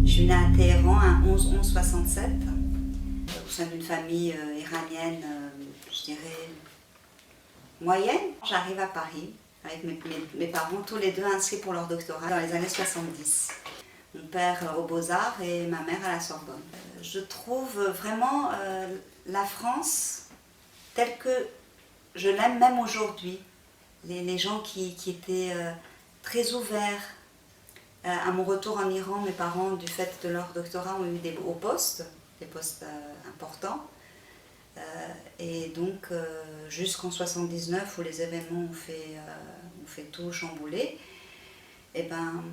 Je suis née à Téhéran un 11-11-67, au sein d'une famille iranienne, je dirais, moyenne. J'arrive à Paris avec mes parents, tous les deux inscrits pour leur doctorat dans les années 70. Mon père aux Beaux-Arts et ma mère à la Sorbonne. Je trouve vraiment la France telle que je l'aime même aujourd'hui. Les gens qui étaient très ouverts. À mon retour en Iran, mes parents, du fait de leur doctorat, ont eu des hauts postes, des postes importants. Et donc, jusqu'en 79, où les événements ont fait tout chambouler, et ben,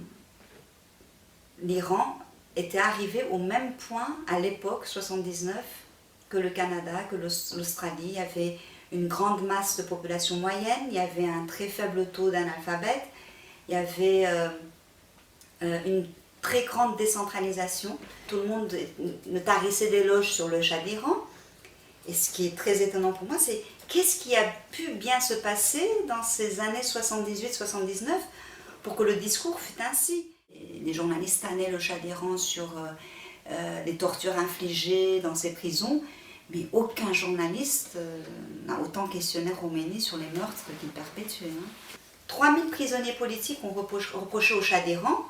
l'Iran était arrivé au même point à l'époque, 79, que le Canada, que l'Australie. Il y avait une grande masse de population moyenne, il y avait un très faible taux d'analphabètes, il y avait une très grande décentralisation. Tout le monde me tarissait d'éloges sur le Shah d'Iran. Et ce qui est très étonnant pour moi, c'est qu'est-ce qui a pu bien se passer dans ces années 78-79 pour que le discours fût ainsi. Et les journalistes tannaient le Shah d'Iran sur les tortures infligées dans ces prisons, mais aucun journaliste n'a autant questionné Khomeini sur les meurtres qu'il perpétuait. 3000 prisonniers politiques ont reproché au Shah d'Iran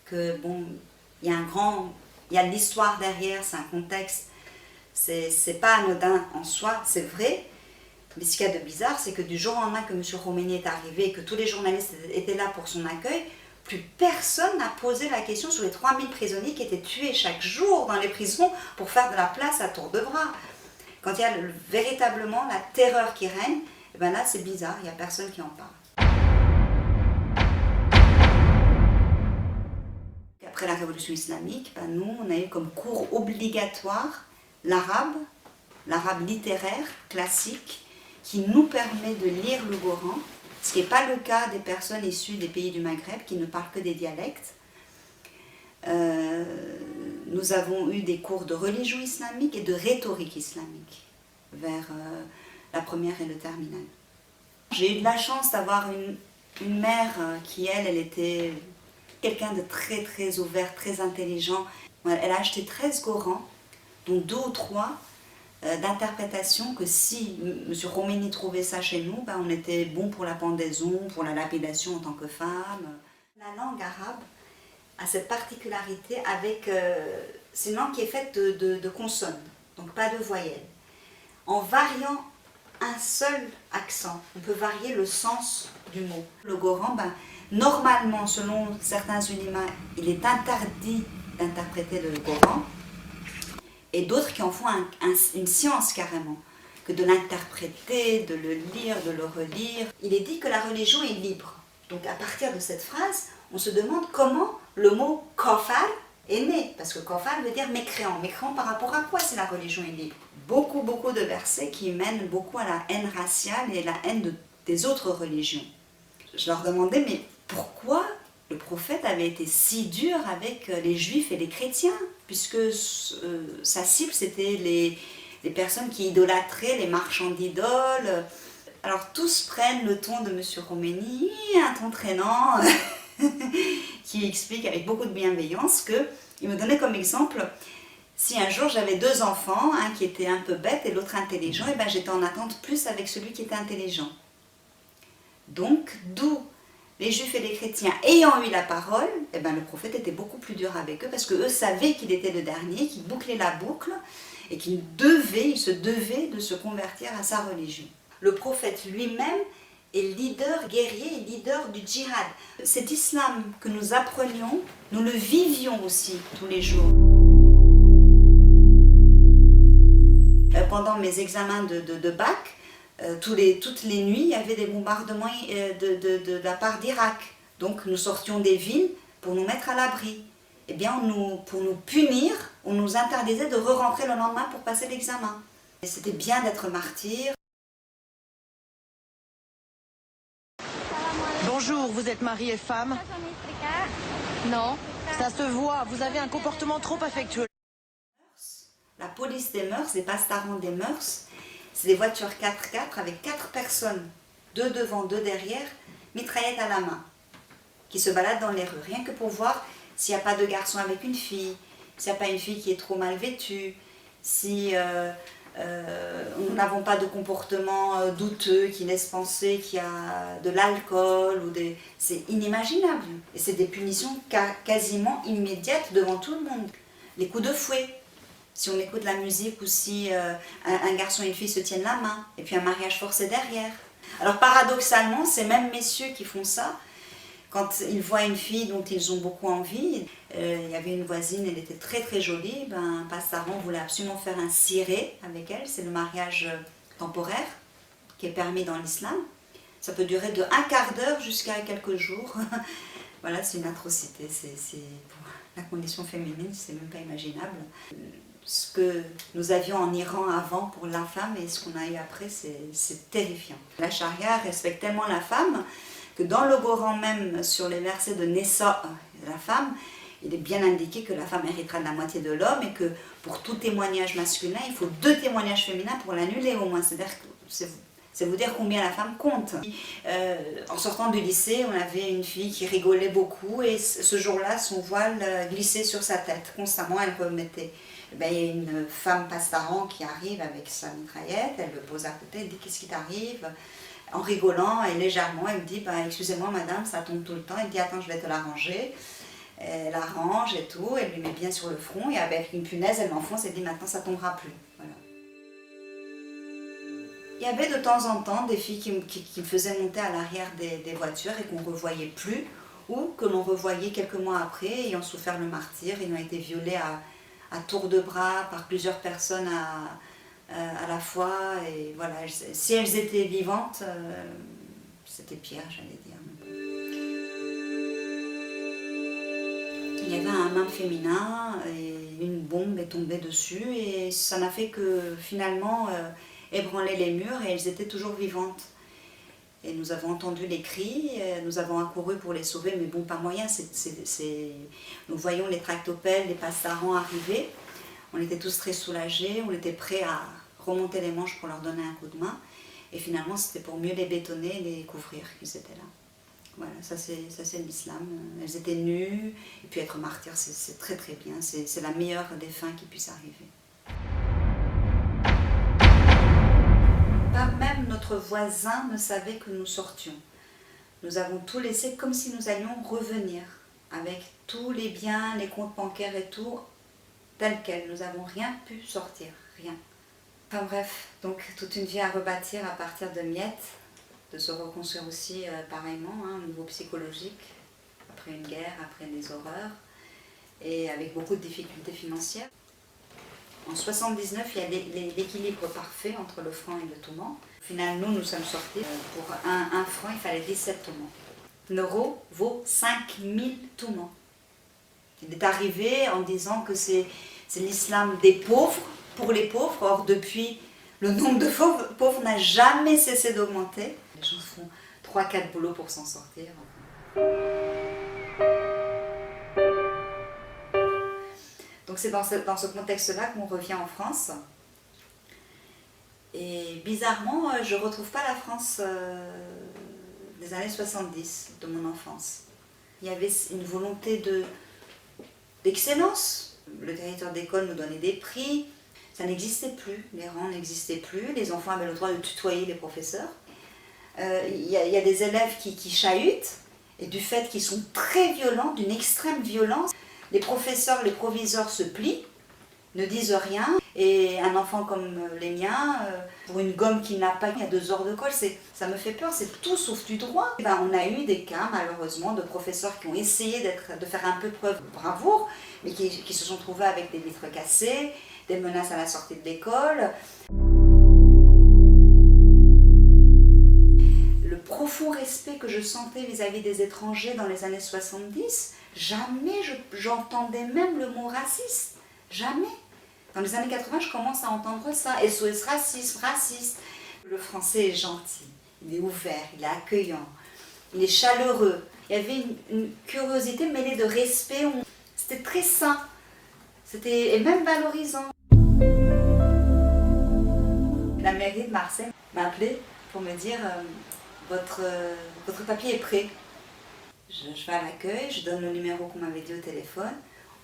que, bon, il y a de l'histoire derrière, c'est un contexte, c'est pas anodin en soi, c'est vrai, mais ce qu'il y a de bizarre, c'est que du jour au lendemain que M. Khomeini est arrivé et que tous les journalistes étaient là pour son accueil, plus personne n'a posé la question sur les 3000 prisonniers qui étaient tués chaque jour dans les prisons pour faire de la place à tour de bras. Quand il y a véritablement la terreur qui règne, et ben là c'est bizarre, il n'y a personne qui en parle. Après la révolution islamique, ben nous on a eu comme cours obligatoire l'arabe littéraire classique qui nous permet de lire le Coran, ce qui n'est pas le cas des personnes issues des pays du Maghreb qui ne parlent que des dialectes. Nous avons eu des cours de religion islamique et de rhétorique islamique vers la première et le terminal. J'ai eu de la chance d'avoir une mère qui, elle était quelqu'un de très très ouvert, très intelligent. Elle a acheté 13 Corans, dont 2 ou 3 d'interprétation que si M. Khomeini trouvait ça chez nous, ben on était bon pour la pendaison, pour la lapidation en tant que femme. La langue arabe a cette particularité avec... c'est une langue qui est faite de consonnes, donc pas de voyelles. En variant un seul accent, on peut varier le sens du mot. Le Coran, ben, normalement, selon certains ulémas, il est interdit d'interpréter le Coran, et d'autres qui en font une science carrément, que de l'interpréter, de le lire, de le relire. Il est dit que la religion est libre. Donc à partir de cette phrase, on se demande comment le mot « kafar » est né. Parce que « kafar » veut dire mécréant. Mécréant par rapport à quoi si la religion est libre? Beaucoup de versets qui mènent beaucoup à la haine raciale et la haine des autres religions. Je leur demandais, mais pourquoi le prophète avait été si dur avec les juifs et les chrétiens, puisque sa cible c'était les personnes qui idolâtraient, les marchands d'idoles. Alors tous prennent le ton de M. Khomeini, un ton traînant, qui explique avec beaucoup de bienveillance qu'il me donnait comme exemple, si un jour j'avais 2 enfants, un qui était un peu bête et l'autre intelligent, et ben j'étais en attente plus avec celui qui était intelligent. Donc, d'où les juifs et les chrétiens ayant eu la parole, eh ben, le prophète était beaucoup plus dur avec eux parce qu'eux savaient qu'il était le dernier, qu'il bouclait la boucle et qu'il se devait de se convertir à sa religion. Le prophète lui-même est leader guerrier et leader du djihad. Cet islam que nous apprenions, nous le vivions aussi tous les jours. Pendant mes examens de bac, toutes les nuits, il y avait des bombardements de la part d'Irak. Donc nous sortions des villes pour nous mettre à l'abri. Eh bien, pour nous punir, on nous interdisait de re-rentrer le lendemain pour passer l'examen. Et c'était bien d'être martyr. Bonjour, vous êtes mari et femme? Non. Ça se voit, vous avez un comportement trop affectueux. La police des mœurs, les pastarons des mœurs, c'est des voitures 4x4 avec 4 personnes, 2 devant, 2 derrière, mitraillettes à la main, qui se baladent dans les rues, rien que pour voir s'il n'y a pas de garçon avec une fille, s'il n'y a pas une fille qui est trop mal vêtue, si nous n'avons pas de comportement douteux qui laisse penser qu'il y a de l'alcool ou des... C'est inimaginable. Et c'est des punitions quasiment immédiates devant tout le monde. Les coups de fouet, si on écoute la musique ou si un garçon et une fille se tiennent la main, et puis un mariage forcé derrière. Alors paradoxalement, ces mêmes messieurs qui font ça, quand ils voient une fille dont ils ont beaucoup envie, il y avait une voisine, elle était très très jolie, ben, Passaron voulait absolument faire un ciré avec elle, c'est le mariage temporaire qui est permis dans l'islam. Ça peut durer de un quart d'heure jusqu'à quelques jours. Voilà, c'est une atrocité, c'est pour la condition féminine, c'est même pas imaginable. Ce que nous avions en Iran avant pour la femme et ce qu'on a eu après, c'est terrifiant. La charia respecte tellement la femme que dans le Coran même, sur les versets de Nessa, la femme, il est bien indiqué que la femme héritera de la moitié de l'homme et que pour tout témoignage masculin, il faut 2 témoignages féminins pour l'annuler au moins. C'est vous dire combien la femme compte. En sortant du lycée, on avait une fille qui rigolait beaucoup et ce jour-là, son voile glissait sur sa tête. Constamment, elle remettait. Ben, il y a une femme pastaran qui arrive avec sa mitraillette, elle le pose à côté, elle dit « Qu'est-ce qui t'arrive ?» En rigolant et légèrement, elle me dit « Excusez-moi madame, ça tombe tout le temps. » Elle dit « Attends, je vais te l'arranger. » Elle arrange et tout, elle lui met bien sur le front et avec une punaise, elle l'enfonce et dit « Maintenant, ça tombera plus. » Voilà. Il y avait de temps en temps des filles qui me faisaient monter à l'arrière des voitures et qu'on ne revoyait plus ou que l'on revoyait quelques mois après, ayant souffert le martyre, ayant été violées à tour de bras par plusieurs personnes à la fois. Et voilà, si elles étaient vivantes, c'était pire, j'allais dire. Il y avait un imam féminin et une bombe est tombée dessus et ça n'a fait que finalement ébranler les murs et elles étaient toujours vivantes. Et nous avons entendu les cris, nous avons accouru pour les sauver, mais bon, pas moyen. Nous voyons les tractopelles, les passarans arriver. On était tous très soulagés, on était prêts à remonter les manches pour leur donner un coup de main. Et finalement, c'était pour mieux les bétonner et les couvrir qu'ils étaient là. Voilà, ça c'est l'islam. Elles étaient nues, et puis être martyr, c'est très très bien. C'est la meilleure des fins qui puisse arriver. Pas même notre voisin ne savait que nous sortions. Nous avons tout laissé comme si nous allions revenir, avec tous les biens, les comptes bancaires et tout, tel quel. Nous n'avons rien pu sortir, rien. Enfin bref, donc toute une vie à rebâtir à partir de miettes, de se reconstruire aussi pareillement, au niveau psychologique, après une guerre, après des horreurs, et avec beaucoup de difficultés financières. En 79, il y a l'équilibre parfait entre le franc et le toman. Au final, nous sommes sortis. Pour un franc, il fallait 17 tomans. L'euro vaut 5000 tomans. Il est arrivé en disant que c'est l'islam des pauvres, pour les pauvres. Or, depuis, le nombre de pauvres n'a jamais cessé d'augmenter. Les gens font 3-4 boulots pour s'en sortir. Donc c'est dans ce contexte-là qu'on revient en France. Et bizarrement, je ne retrouve pas la France des années 70, de mon enfance. Il y avait une volonté d'excellence. Le directeur d'école nous donnait des prix. Ça n'existait plus, les rangs n'existaient plus. Les enfants avaient le droit de tutoyer les professeurs. Il y a des élèves qui chahutent, et du fait qu'ils sont très violents, d'une extrême violence, les professeurs, les proviseurs se plient, ne disent rien, et un enfant comme les miens, pour une gomme qu'il n'a pas, il y a 2 heures de colle, ça me fait peur, c'est tout sauf du droit. On a eu des cas, malheureusement, de professeurs qui ont essayé de faire un peu preuve de bravoure, mais qui se sont trouvés avec des vitres cassées, des menaces à la sortie de l'école. Le profond respect que je sentais vis-à-vis des étrangers dans les années 70, jamais j'entendais même le mot raciste. Jamais. Dans les années 80, je commence à entendre ça. SOS racisme, raciste. Le français est gentil, il est ouvert, il est accueillant, il est chaleureux. Il y avait une curiosité mêlée de respect. C'était très sain. Et même valorisant. La mairie de Marseille m'a appelé pour me dire votre papier est prêt. Je vais à l'accueil, je donne le numéro qu'on m'avait dit au téléphone,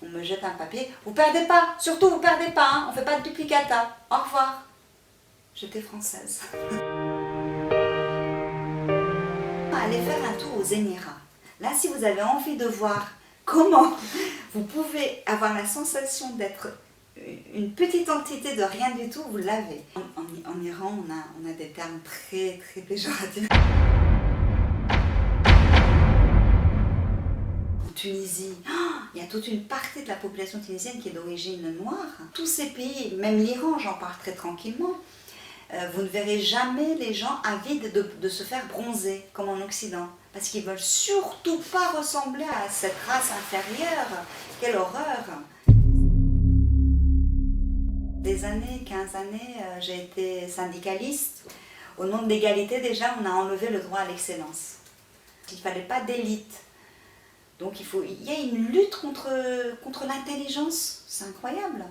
on me jette un papier. Vous perdez pas, surtout vous perdez pas, hein, on fait pas de duplicata. Au revoir. J'étais française. Allez faire un tour aux Émirats. Là, si vous avez envie de voir comment vous pouvez avoir la sensation d'être une petite entité de rien du tout, vous l'avez. En Iran, on a des termes très très péjoratifs. En Tunisie, il y a toute une partie de la population tunisienne qui est d'origine noire. Tous ces pays, même l'Iran, j'en parle très tranquillement, vous ne verrez jamais les gens avides de se faire bronzer, comme en Occident. Parce qu'ils ne veulent surtout pas ressembler à cette race inférieure. Quelle horreur! Des années, 15 années, j'ai été syndicaliste. Au nom de l'égalité, déjà, on a enlevé le droit à l'excellence. Il ne fallait pas d'élite. Donc il y a une lutte contre l'intelligence, c'est incroyable.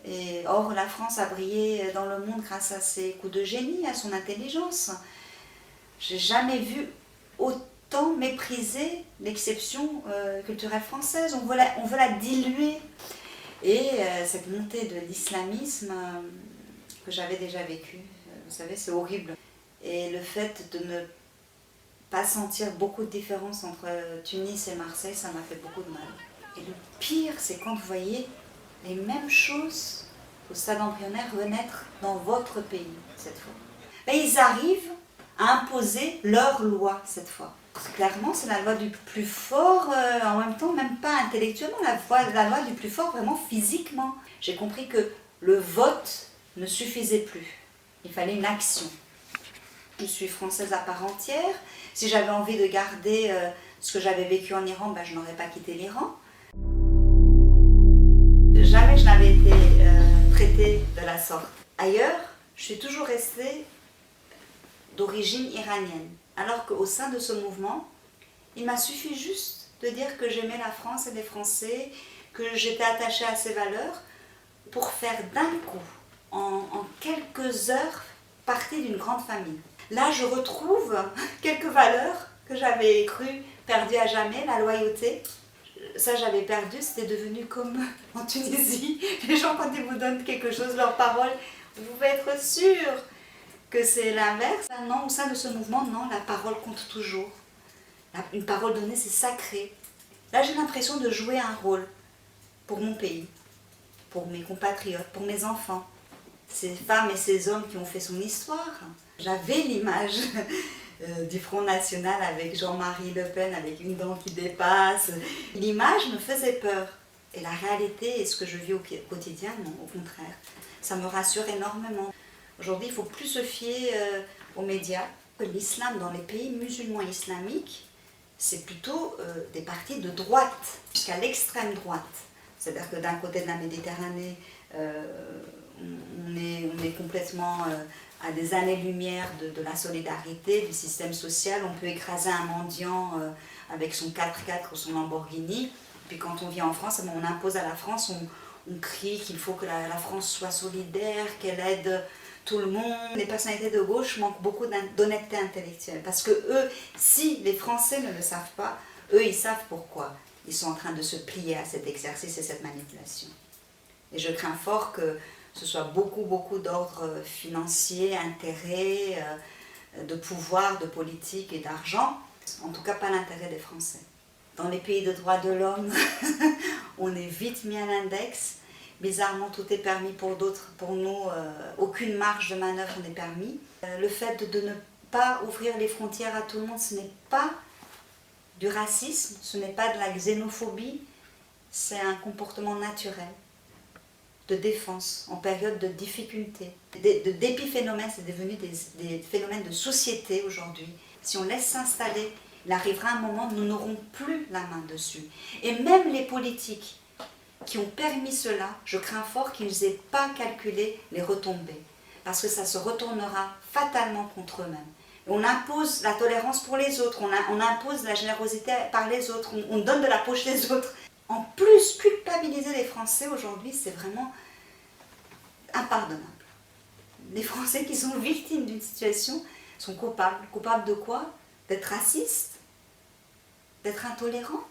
Et or, la France a brillé dans le monde grâce à ses coups de génie, à son intelligence. J'ai jamais vu autant mépriser l'exception culturelle française. On veut la diluer. Et cette montée de l'islamisme que j'avais déjà vécue, vous savez, c'est horrible. Et le fait de ne pas sentir beaucoup de différence entre Tunis et Marseille, ça m'a fait beaucoup de mal. Et le pire, c'est quand vous voyez les mêmes choses au stade embryonnaire renaître dans votre pays, cette fois. Et ils arrivent à imposer leur loi, cette fois. Clairement, c'est la loi du plus fort, en même temps, même pas intellectuellement, la loi du plus fort vraiment physiquement. J'ai compris que le vote ne suffisait plus. Il fallait une action. Je suis française à part entière. Si j'avais envie de garder ce que j'avais vécu en Iran, je n'aurais pas quitté l'Iran. Jamais je n'avais été traitée de la sorte. Ailleurs, je suis toujours restée d'origine iranienne. Alors qu'au sein de ce mouvement, il m'a suffi juste de dire que j'aimais la France et les Français, que j'étais attachée à ces valeurs, pour faire d'un coup, en quelques heures, partie d'une grande famille. Là, je retrouve quelques valeurs que j'avais cru perdues à jamais, la loyauté. Ça, j'avais perdu, c'était devenu comme en Tunisie. Les gens, quand ils vous donnent quelque chose, leur parole, vous pouvez être sûr que c'est l'inverse. Non, au sein de ce mouvement, non, la parole compte toujours. Une parole donnée, c'est sacré. Là, j'ai l'impression de jouer un rôle pour mon pays, pour mes compatriotes, pour mes enfants. Ces femmes et ces hommes qui ont fait son histoire. J'avais l'image du Front National avec Jean-Marie Le Pen, avec une dent qui dépasse. L'image me faisait peur. Et la réalité et ce que je vis au quotidien, non, au contraire. Ça me rassure énormément. Aujourd'hui, il ne faut plus se fier aux médias. L'islam dans les pays musulmans islamiques, c'est plutôt des partis de droite, jusqu'à l'extrême droite. C'est-à-dire que d'un côté de la Méditerranée, on est complètement à des années-lumière de la solidarité, du système social. On peut écraser un mendiant avec son 4x4 ou son Lamborghini. Puis quand on vient en France, on impose à la France, on crie qu'il faut que la France soit solidaire, qu'elle aide tout le monde. Les personnalités de gauche manquent beaucoup d'honnêteté intellectuelle. Parce que eux, si les Français ne le savent pas, eux, ils savent pourquoi. Ils sont en train de se plier à cet exercice et cette manipulation. Et je crains fort que ce soit beaucoup d'ordre financier, intérêt, de pouvoir, de politique et d'argent. En tout cas, pas l'intérêt des Français. Dans les pays de droits de l'homme, on est vite mis à l'index. Bizarrement, tout est permis pour d'autres. Pour nous, aucune marge de manœuvre n'est permis. Le fait de ne pas ouvrir les frontières à tout le monde, ce n'est pas du racisme, ce n'est pas de la xénophobie, c'est un comportement naturel de défense en période de difficulté. D'épiphénomènes, c'est devenu des phénomènes de société aujourd'hui. Si on laisse s'installer, il arrivera un moment où nous n'aurons plus la main dessus. Et même les politiques qui ont permis cela, je crains fort qu'ils n'aient pas calculé les retombées. Parce que ça se retournera fatalement contre eux-mêmes. On impose la tolérance pour les autres, on impose la générosité par les autres, on donne de la poche des autres. En plus, culpabiliser les Français aujourd'hui, c'est vraiment impardonnable. Les Français qui sont victimes d'une situation sont coupables. Coupables de quoi? D'être racistes, d'être intolérants.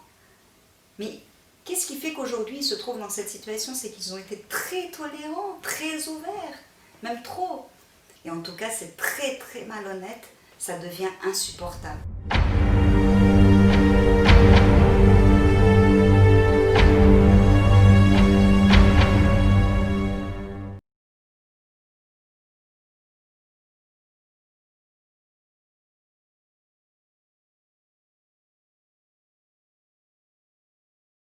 Mais qu'est-ce qui fait qu'aujourd'hui ils se trouvent dans cette situation? C'est qu'ils ont été très tolérants, très ouverts, même trop. Et en tout cas, c'est très très malhonnête, ça devient insupportable.